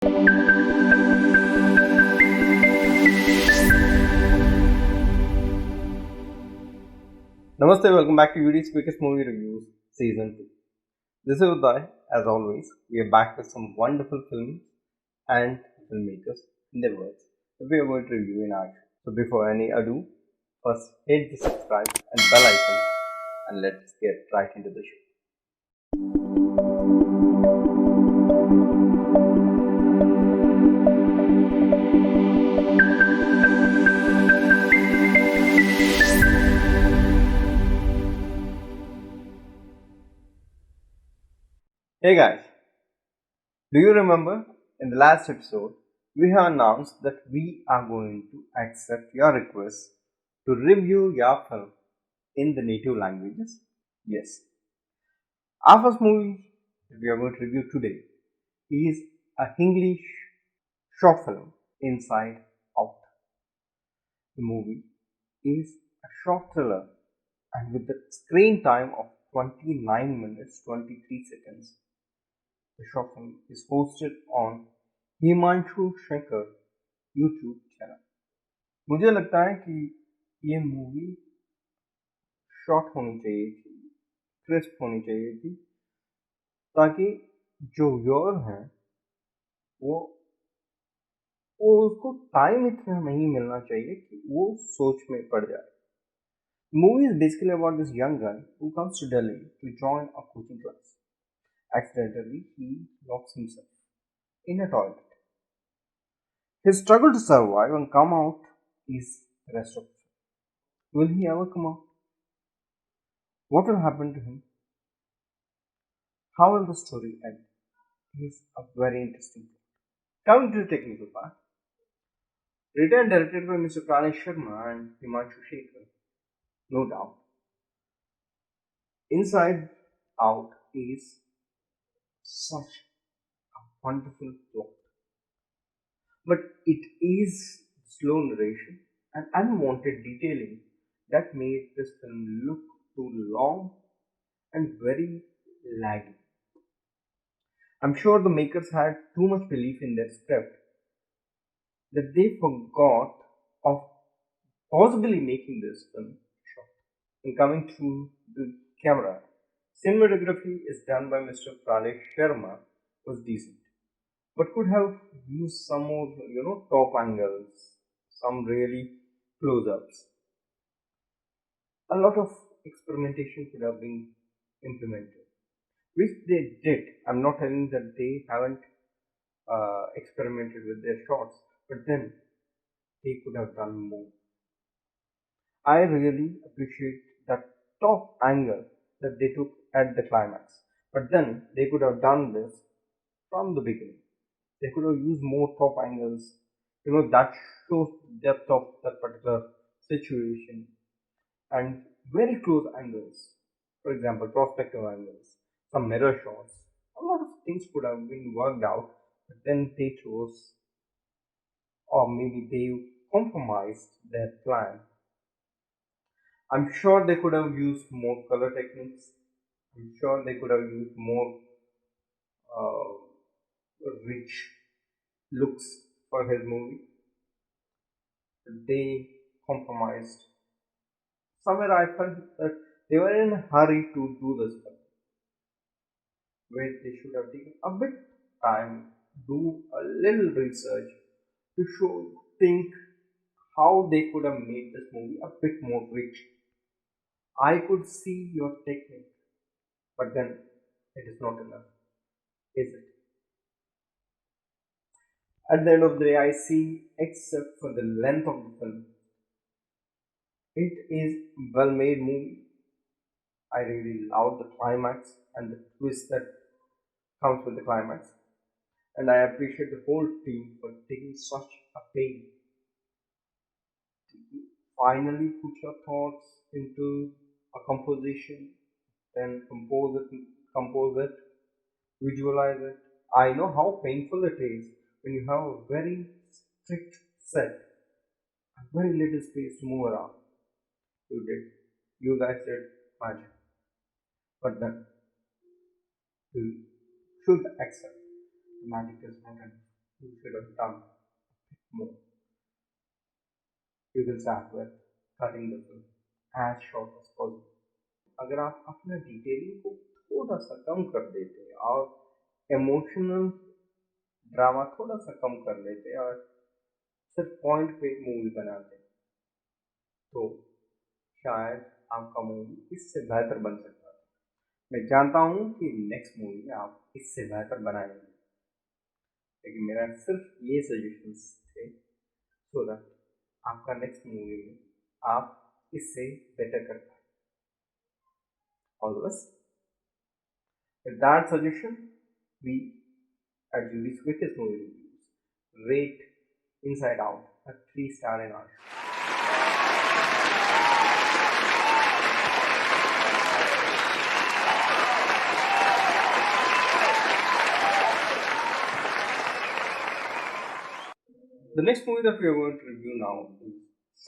Namaste, welcome back to Udai's Quickest Movie Reviews Season 2. This is Udai. As always, we are back with some wonderful films and filmmakers in their words that we are going to review in our show. So before any ado, first hit the subscribe and bell icon and let's get right into the show. Hey guys, do you remember in the last episode we have announced that we are going to accept your request to review your film in the native languages? Yes. Our first movie that we are going to review today is a English short film, Inside Out. The movie is a short thriller and with a screen time of 29 minutes 23 seconds. The short film is hosted on Himanshu Shekhar YouTube channel. मुझे लगता है कि ये movie short होनी चाहिए थी, crisp होनी चाहिए थी, ताकि जो व्यूअर हैं वो उसको टाइम इतना नहीं मिलना चाहिए कि वो सोच में पड़ जाए. The movie is basically about this young guy who comes to Delhi to join a coaching class. Accidentally, he locks himself in a toilet. His struggle to survive and come out is the rest of it. Will he ever come out? What will happen to him? How will the story end? Is a very interesting thing. Coming to the technical part, written and directed by Mr. Pranesh Sharma and Himanshu Shekhar, no doubt. Inside Out is such a wonderful plot. But it is slow narration and unwanted detailing that made this film look too long and very laggy. I'm sure the makers had too much belief in their script that they forgot of possibly making this film short. And coming to the camera, cinematography is done by Mr. Pranesh Sharma, was decent, but could have used some more, top angles, some really close-ups. A lot of experimentation could have been implemented, which they did. I'm not telling that they haven't experimented with their shots, but then they could have done more. I really appreciate that top angle that they took at the climax, but then they could have done this from the beginning. They could have used more top angles, that shows the depth of that particular situation, and very close angles. For example, perspective angles, some mirror shots. A lot of things could have been worked out, but then they chose, or maybe they compromised their plan. I'm sure they could have used more color techniques. I'm sure they could have used more rich looks for his movie. They compromised. Somewhere I felt that they were in a hurry to do this film, where they should have taken a bit time, do a little research to think how they could have made this movie a bit more rich. I could see your technique, but then it is not enough, is it? At the end of the day, I see, except for the length of the film, it is a well-made movie. I really love the climax and the twist that comes with the climax, and I appreciate the whole team for taking such a pain to finally put your thoughts into a composition, then compose it, visualize it. I know how painful it is when you have a very strict set and very little space to move around. You guys did magic. But then you should accept the magic is not enough. you should have done more. You can start with cutting the film as short as possible. अगर आप अपना detailing को थोड़ा सा कम कर देते हैं और इमोशनल ड्रामा थोड़ा सा कम कर लेते हैं और सिर्फ पॉइंट पे मूवी बनाते हैं तो शायद आपका मूवी इससे बेहतर बन सकता है। मैं जानता हूँ कि नेक्स्ट मूवी आप इससे बेहतर बनाएंगे, लेकिन मेरा सिर्फ ये सजेशंस थे सो दैट आपका नेक्स्ट मूवी में आप इससे बेटर कर पाए। All the best. With that suggestion, we at Judy's quickest movie reviews rate Inside Out a 3-star in our show. The next movie that we are going to review now is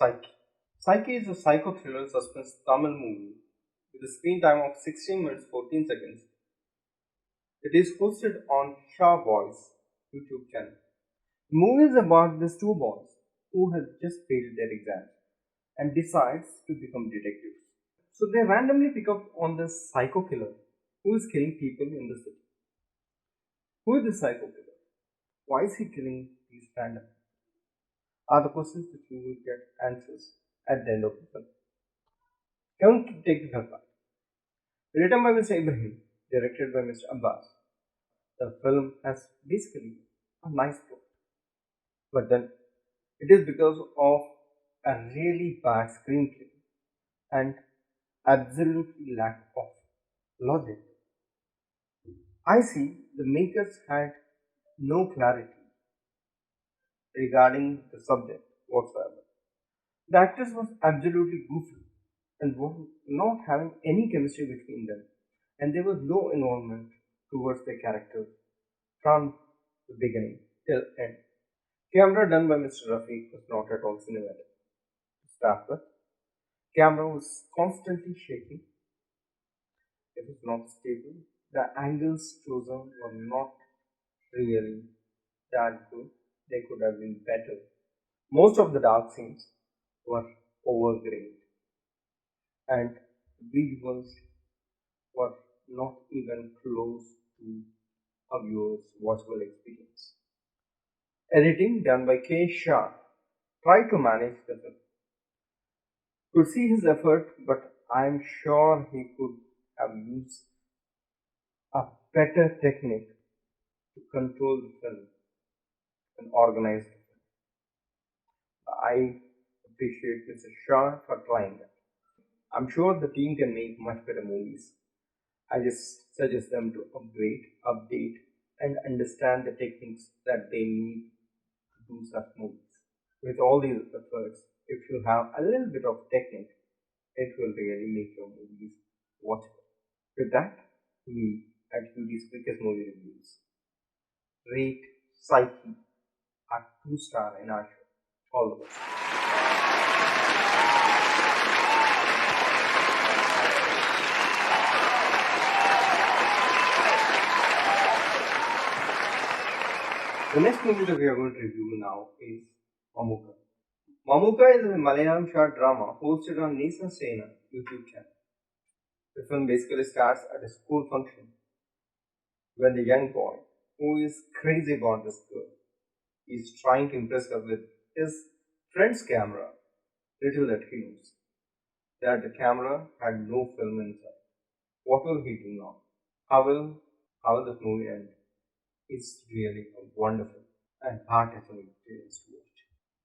Psyche. Psyche is a psycho thriller suspense Tamil movie with a screen time of 16 minutes 14 seconds. It is hosted on Shaw Boys YouTube channel. The movie is about these two boys who have just failed their exams and decides to become detectives. So they randomly pick up on this psycho killer who is killing people in the city. Who is the psycho killer? Why is he killing these random? Are the questions that you will get answers at the end of the film. Don't take the film back. Written by Mr. Ibrahim, directed by Mr. Abbas. The film has basically a nice plot, but then it is because of a really bad screenplay and absolutely lack of logic. I see the makers had no clarity regarding the subject whatsoever. The actors was absolutely goofy and were not having any chemistry between them, and there was no involvement towards their characters from the beginning till end. Camera done by Mr. Rafiq was not at all cinematic. To start with, camera was constantly shaking. It was not stable. The angles chosen were not really that good. They could have been better. Most of the dark scenes were overgrained, and visuals were not even close to a viewer's watchable experience. Editing done by K. Shah tried to manage the film. Could see his effort, but I am sure he could have used a better technique to control the film and organize the film. I appreciate Mr. Shah for trying that. I'm sure the team can make much better movies. I just suggest them to update, and understand the techniques that they need to do such movies. With all these efforts, if you have a little bit of technique, it will really make your movies watchable. With that, we at UD's quickest movie reviews rate Psyche at 2-star in our show. All the best. The next movie that we are going to review now is MaMuKa. MaMuKa is a Malayalam short drama hosted on Nisa Sena YouTube channel. The film basically starts at a school function when the young boy, who is crazy about this girl, is trying to impress her with his friend's camera. Little that he knows that the camera had no film inside. What will he do now? How will this movie end? It's really a wonderful and heart-touching experience to watch.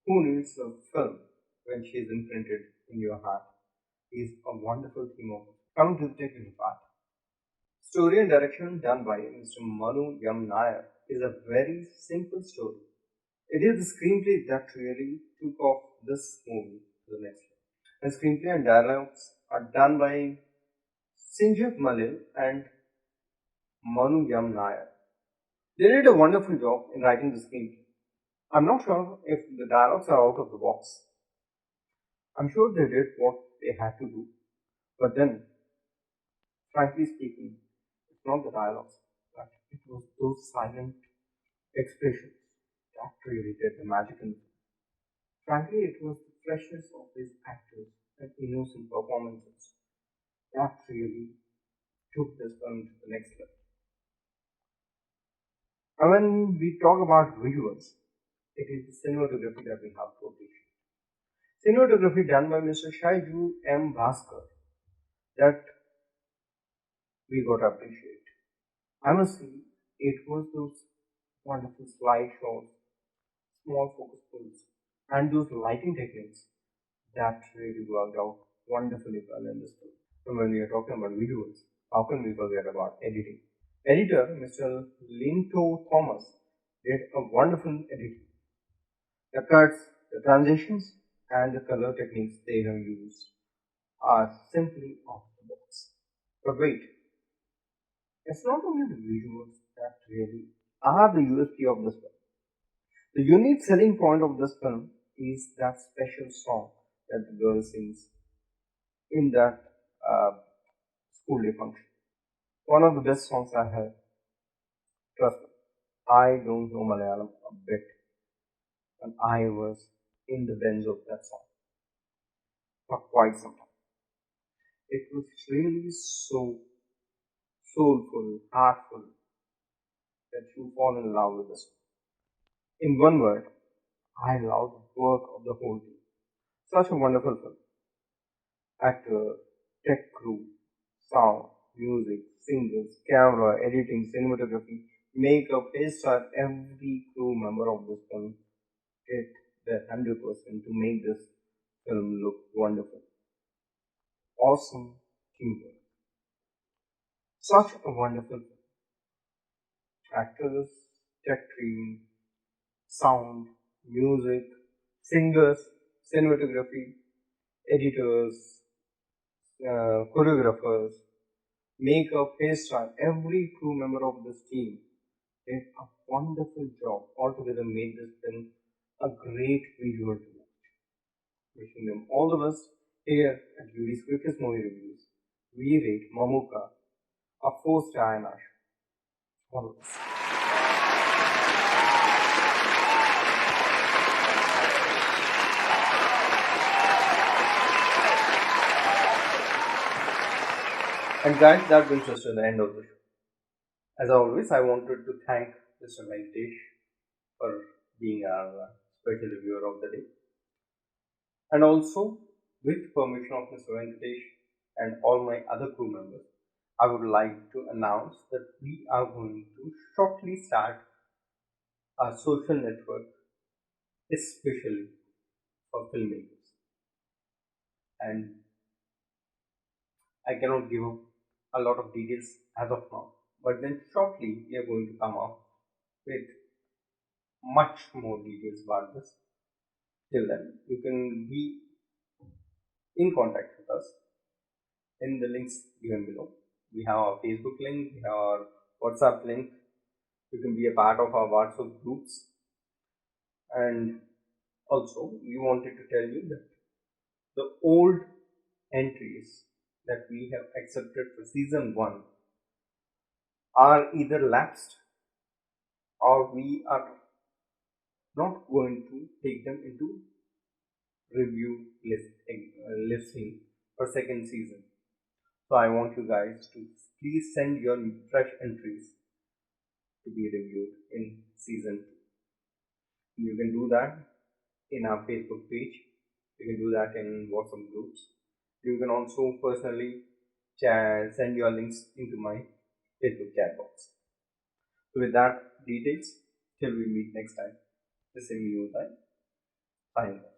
Who needs a film when she is imprinted in your heart? Is a wonderful theme of it. Coming to the technical part. Story and direction done by Mr. Manu Nair is a very simple story. It is the screenplay that really took off this movie to the next level. The screenplay and dialogues are done by Sinjit Malil and Manu Nair. They did a wonderful job in writing the screenplay. I'm not sure if the dialogues are out of the box. I'm sure they did what they had to do. But then, frankly speaking, it's not the dialogues, but it was those silent expressions really did the magic in the film. Frankly, it was the freshness of these actors and innocent performances that really took this film to the next level. And when we talk about visuals, it is the cinematography that we have to appreciate. Cinematography done by Mr. Shaiju M. Bhaskar that we got to appreciate. I must say, it was those wonderful slide shows, small focus pulls, and those lighting techniques that really worked out wonderfully well in this film. And when we are talking about visuals, how can we forget about editing? Editor Mr. Linto Thomas did a wonderful editing. The cuts, the transitions, and the color techniques they have used are simply off the box. But wait, it's not only the visuals that really are the USP of this film. The unique selling point of this film is that special song that the girl sings in that uh, school day function. One of the best songs I heard. Trust me, I don't know Malayalam a bit, and I was in the bench of that song for quite some time. It was really so soulful, heartful that you fall in love with the song. In one word, I love the work of the whole team. Such a wonderful film. Actor, tech crew, sound, music, singers, camera, editing, cinematography, makeup, hairstyle, every crew member of this film did their 100% to make this film look wonderful. Awesome teamwork. Such a wonderful film. Actors, tech team, sound, music, singers, cinematography, editors, choreographers, makeup, hairstyle, every crew member of this team did a wonderful job. Altogether made this film a great visual to watch. Wishing them all the best here at Judy's Quickest Movie Reviews. We rate MaMuKa a 4-star in our show. All the best. And guys, that brings us to the end of the show. As always, I wanted to thank Mr. Venkatesh for being our special reviewer of the day. And also, with permission of Mr. Venkatesh and all my other crew members, I would like to announce that we are going to shortly start our social network, especially for filmmakers. And I cannot give a lot of details as of now, but then shortly we are going to come up with much more details about this. Till then, you can be in contact with us in the links given below. We have our Facebook link, we have our WhatsApp link. You can be a part of our WhatsApp groups. And also, we wanted to tell you that the old entries that we have accepted for season 1 are either lapsed or we are not going to take them into review listing for second season. So I want you guys to please send your fresh entries to be reviewed in season 2. You can do that in our Facebook page. You can do that in WhatsApp groups. You can also personally send your links into my Facebook chat box. So with that details, till we meet next time. This is Udai. Signing off.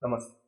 Namaste.